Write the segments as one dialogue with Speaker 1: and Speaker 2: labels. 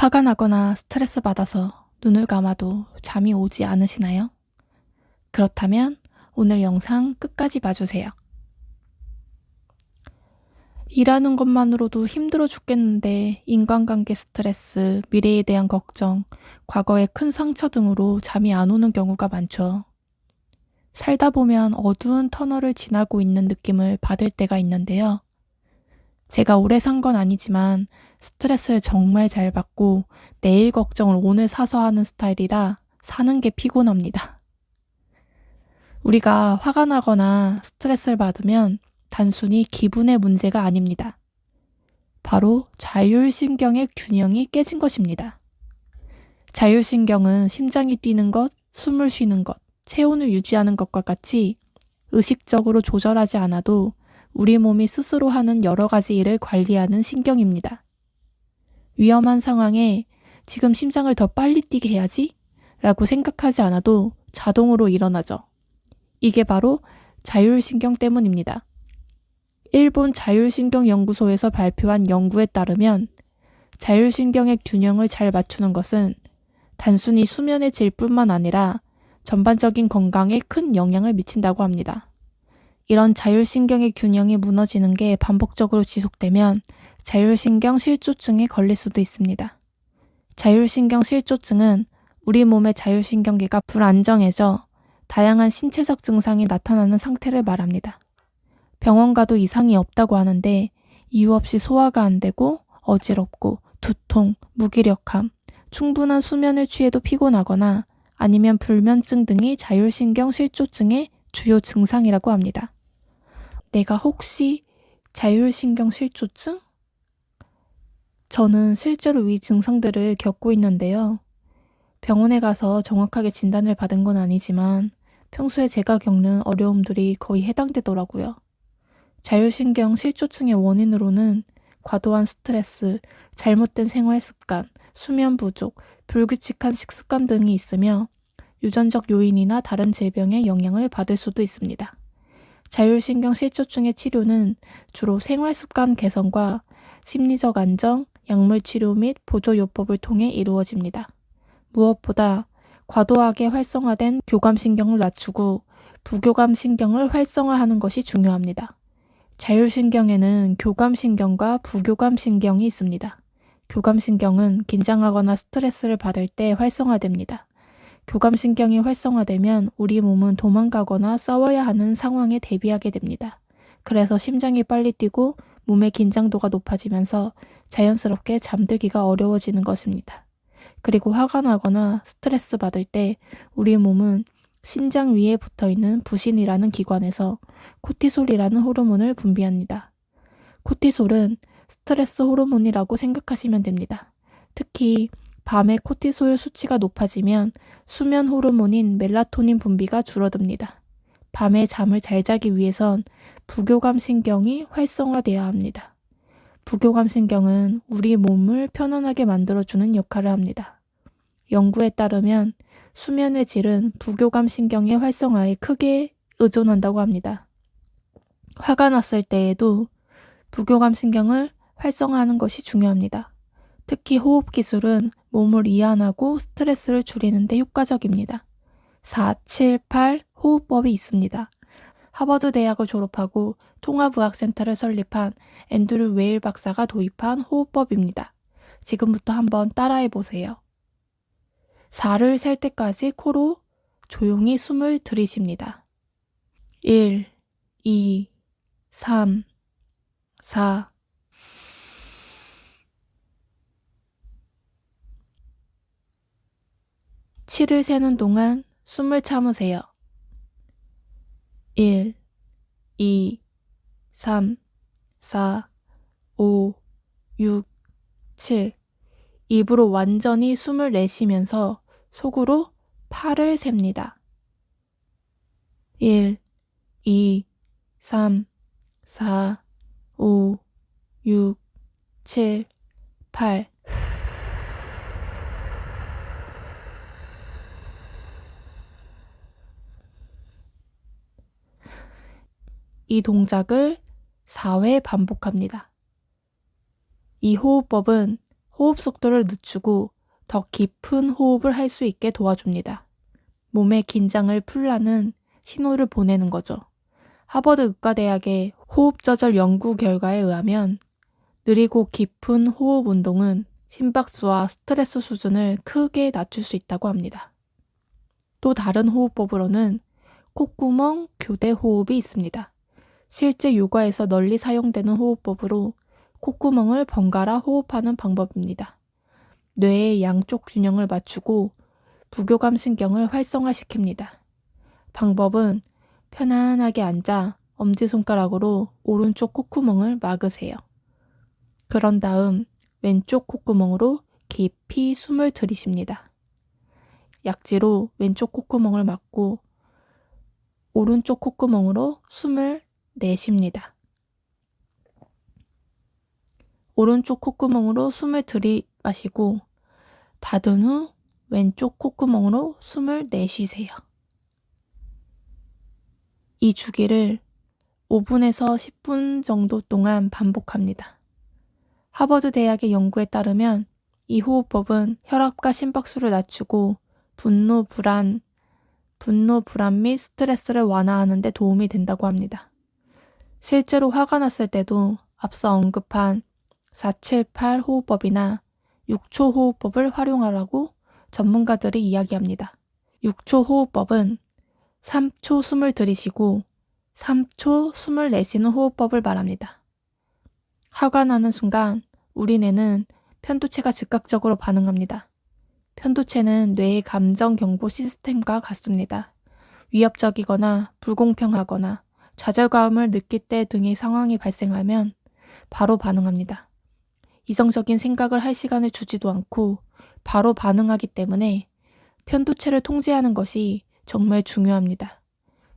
Speaker 1: 화가 나거나 스트레스 받아서 눈을 감아도 잠이 오지 않으시나요? 그렇다면 오늘 영상 끝까지 봐주세요. 일하는 것만으로도 힘들어 죽겠는데 인간관계 스트레스, 미래에 대한 걱정, 과거의 큰 상처 등으로 잠이 안 오는 경우가 많죠. 살다 보면 어두운 터널을 지나고 있는 느낌을 받을 때가 있는데요. 제가 오래 산 건 아니지만 스트레스를 정말 잘 받고 내일 걱정을 오늘 사서 하는 스타일이라 사는 게 피곤합니다. 우리가 화가 나거나 스트레스를 받으면 단순히 기분의 문제가 아닙니다. 바로 자율신경의 균형이 깨진 것입니다. 자율신경은 심장이 뛰는 것, 숨을 쉬는 것, 체온을 유지하는 것과 같이 의식적으로 조절하지 않아도 우리 몸이 스스로 하는 여러 가지 일을 관리하는 신경입니다. 위험한 상황에 지금 심장을 더 빨리 뛰게 해야지 라고 생각하지 않아도 자동으로 일어나죠. 이게 바로 자율신경 때문입니다. 일본 자율신경연구소에서 발표한 연구에 따르면 자율신경의 균형을 잘 맞추는 것은 단순히 수면의 질뿐만 아니라 전반적인 건강에 큰 영향을 미친다고 합니다. 이런 자율신경의 균형이 무너지는 게 반복적으로 지속되면 자율신경 실조증에 걸릴 수도 있습니다. 자율신경 실조증은 우리 몸의 자율신경계가 불안정해져 다양한 신체적 증상이 나타나는 상태를 말합니다. 병원 가도 이상이 없다고 하는데 이유 없이 소화가 안 되고 어지럽고 두통, 무기력함, 충분한 수면을 취해도 피곤하거나 아니면 불면증 등이 자율신경 실조증의 주요 증상이라고 합니다. 내가 혹시 자율신경 실조증? 저는 실제로 이 증상들을 겪고 있는데요. 병원에 가서 정확하게 진단을 받은 건 아니지만 평소에 제가 겪는 어려움들이 거의 해당되더라고요. 자율신경 실조증의 원인으로는 과도한 스트레스, 잘못된 생활 습관, 수면 부족, 불규칙한 식습관 등이 있으며 유전적 요인이나 다른 질병의 영향을 받을 수도 있습니다. 자율신경 실조증의 치료는 주로 생활습관 개선과 심리적 안정, 약물 치료 및 보조요법을 통해 이루어집니다. 무엇보다 과도하게 활성화된 교감신경을 낮추고 부교감신경을 활성화하는 것이 중요합니다. 자율신경에는 교감신경과 부교감신경이 있습니다. 교감신경은 긴장하거나 스트레스를 받을 때 활성화됩니다. 교감신경이 활성화되면 우리 몸은 도망가거나 싸워야 하는 상황에 대비하게 됩니다. 그래서 심장이 빨리 뛰고 몸의 긴장도가 높아지면서 자연스럽게 잠들기가 어려워지는 것입니다. 그리고 화가 나거나 스트레스 받을 때 우리 몸은 신장 위에 붙어있는 부신이라는 기관에서 코티솔이라는 호르몬을 분비합니다. 코티솔은 스트레스 호르몬이라고 생각하시면 됩니다. 특히 밤에 코티솔 수치가 높아지면 수면 호르몬인 멜라토닌 분비가 줄어듭니다. 밤에 잠을 잘 자기 위해선 부교감 신경이 활성화되어야 합니다. 부교감 신경은 우리 몸을 편안하게 만들어주는 역할을 합니다. 연구에 따르면 수면의 질은 부교감 신경의 활성화에 크게 의존한다고 합니다. 화가 났을 때에도 부교감 신경을 활성화하는 것이 중요합니다. 특히 호흡 기술은 몸을 이완하고 스트레스를 줄이는 데 효과적입니다. 4, 7, 8 호흡법이 있습니다. 하버드 대학을 졸업하고 통합의학센터를 설립한 앤드류 웨일 박사가 도입한 호흡법입니다. 지금부터 한번 따라해 보세요. 4를 셀 때까지 코로 조용히 숨을 들이쉽니다. 1, 2, 3, 4. 7을 세는 동안 숨을 참으세요. 1, 2, 3, 4, 5, 6, 7. 입으로 완전히 숨을 내쉬면서 속으로 8을 셉니다. 1, 2, 3, 4, 5, 6, 7, 8. 이 동작을 4회 반복합니다. 이 호흡법은 호흡 속도를 늦추고 더 깊은 호흡을 할 수 있게 도와줍니다. 몸의 긴장을 풀라는 신호를 보내는 거죠. 하버드 의과대학의 호흡 조절 연구 결과에 의하면 느리고 깊은 호흡 운동은 심박수와 스트레스 수준을 크게 낮출 수 있다고 합니다. 또 다른 호흡법으로는 콧구멍 교대 호흡이 있습니다. 실제 요가에서 널리 사용되는 호흡법으로 콧구멍을 번갈아 호흡하는 방법입니다. 뇌의 양쪽 균형을 맞추고 부교감 신경을 활성화시킵니다. 방법은 편안하게 앉아 엄지손가락으로 오른쪽 콧구멍을 막으세요. 그런 다음 왼쪽 콧구멍으로 깊이 숨을 들이쉽니다. 약지로 왼쪽 콧구멍을 막고 오른쪽 콧구멍으로 숨을 내쉽니다. 오른쪽 콧구멍으로 숨을 들이마시고 닫은 후 왼쪽 콧구멍으로 숨을 내쉬세요. 이 주기를 5분에서 10분 정도 동안 반복합니다. 하버드 대학의 연구에 따르면 이 호흡법은 혈압과 심박수를 낮추고 분노, 불안 및 스트레스를 완화하는 데 도움이 된다고 합니다. 실제로 화가 났을 때도 앞서 언급한 478 호흡법이나 6초 호흡법을 활용하라고 전문가들이 이야기합니다. 6초 호흡법은 3초 숨을 들이쉬고 3초 숨을 내쉬는 호흡법을 말합니다. 화가 나는 순간 우리 뇌는 편도체가 즉각적으로 반응합니다. 편도체는 뇌의 감정 경보 시스템과 같습니다. 위협적이거나 불공평하거나 좌절감을 느낄 때 등의 상황이 발생하면 바로 반응합니다. 이성적인 생각을 할 시간을 주지도 않고 바로 반응하기 때문에 편도체를 통제하는 것이 정말 중요합니다.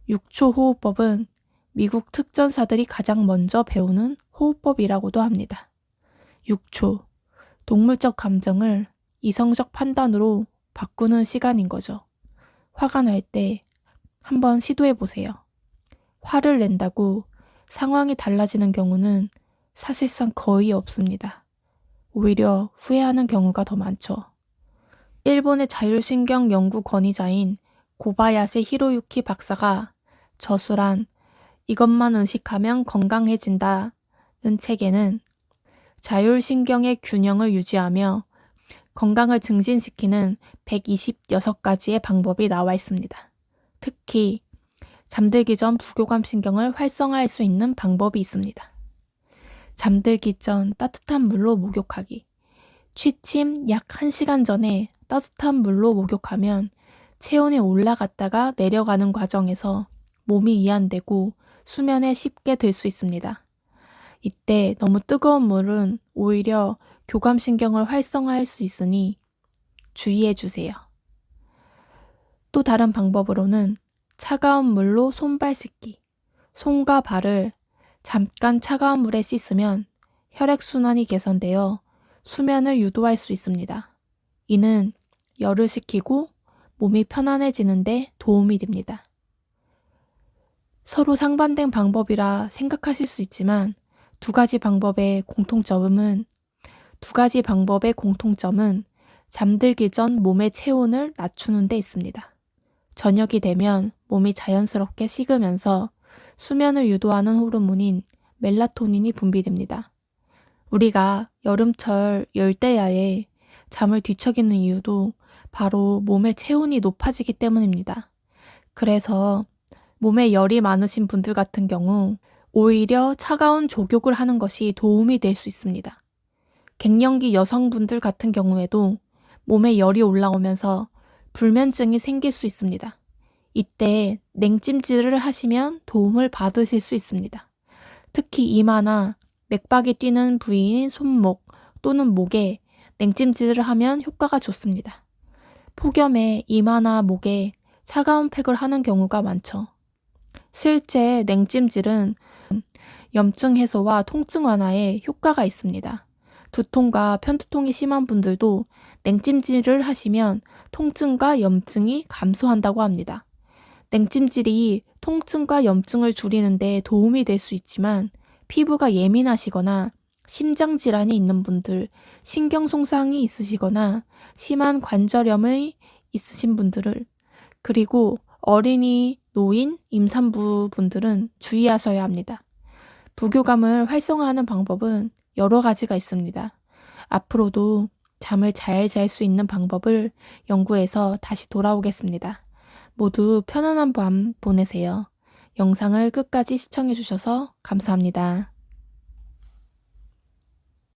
Speaker 1: 6초 호흡법은 미국 특전사들이 가장 먼저 배우는 호흡법이라고도 합니다. 6초, 동물적 감정을 이성적 판단으로 바꾸는 시간인 거죠. 화가 날 때 한번 시도해 보세요. 화를 낸다고 상황이 달라지는 경우는 사실상 거의 없습니다. 오히려 후회하는 경우가 더 많죠. 일본의 자율신경 연구 권위자인 고바야시 히로유키 박사가 저술한 이것만 의식하면 건강해진다는 책에는 자율신경의 균형을 유지하며 건강을 증진시키는 126가지의 방법이 나와 있습니다. 특히 잠들기 전 부교감 신경을 활성화할 수 있는 방법이 있습니다. 잠들기 전 따뜻한 물로 목욕하기. 취침 약 1시간 전에 따뜻한 물로 목욕하면 체온이 올라갔다가 내려가는 과정에서 몸이 이완되고 수면에 쉽게 들 수 있습니다. 이때 너무 뜨거운 물은 오히려 교감신경을 활성화할 수 있으니 주의해 주세요. 또 다른 방법으로는 차가운 물로 손발 씻기. 손과 발을 잠깐 차가운 물에 씻으면 혈액순환이 개선되어 수면을 유도할 수 있습니다. 이는 열을 식히고 몸이 편안해지는데 도움이 됩니다. 서로 상반된 방법이라 생각하실 수 있지만 두 가지 방법의 공통점은 잠들기 전 몸의 체온을 낮추는 데 있습니다. 저녁이 되면 몸이 자연스럽게 식으면서 수면을 유도하는 호르몬인 멜라토닌이 분비됩니다. 우리가 여름철 열대야에 잠을 뒤척이는 이유도 바로 몸의 체온이 높아지기 때문입니다. 그래서 몸에 열이 많으신 분들 같은 경우 오히려 차가운 족욕을 하는 것이 도움이 될 수 있습니다. 갱년기 여성분들 같은 경우에도 몸에 열이 올라오면서 불면증이 생길 수 있습니다. 이때 냉찜질을 하시면 도움을 받으실 수 있습니다. 특히 이마나 맥박이 뛰는 부위인 손목 또는 목에 냉찜질을 하면 효과가 좋습니다. 폭염에 이마나 목에 차가운 팩을 하는 경우가 많죠. 실제 냉찜질은 염증 해소와 통증 완화에 효과가 있습니다. 두통과 편두통이 심한 분들도 냉찜질을 하시면 통증과 염증이 감소한다고 합니다. 냉찜질이 통증과 염증을 줄이는 데 도움이 될 수 있지만 피부가 예민하시거나 심장 질환이 있는 분들, 신경 손상이 있으시거나 심한 관절염이 있으신 분들을, 그리고 어린이, 노인, 임산부 분들은 주의하셔야 합니다. 부교감을 활성화하는 방법은 여러 가지가 있습니다. 앞으로도 잠을 잘 잘 수 있는 방법을 연구해서 다시 돌아오겠습니다. 모두 편안한 밤 보내세요. 영상을 끝까지 시청해주셔서 감사합니다.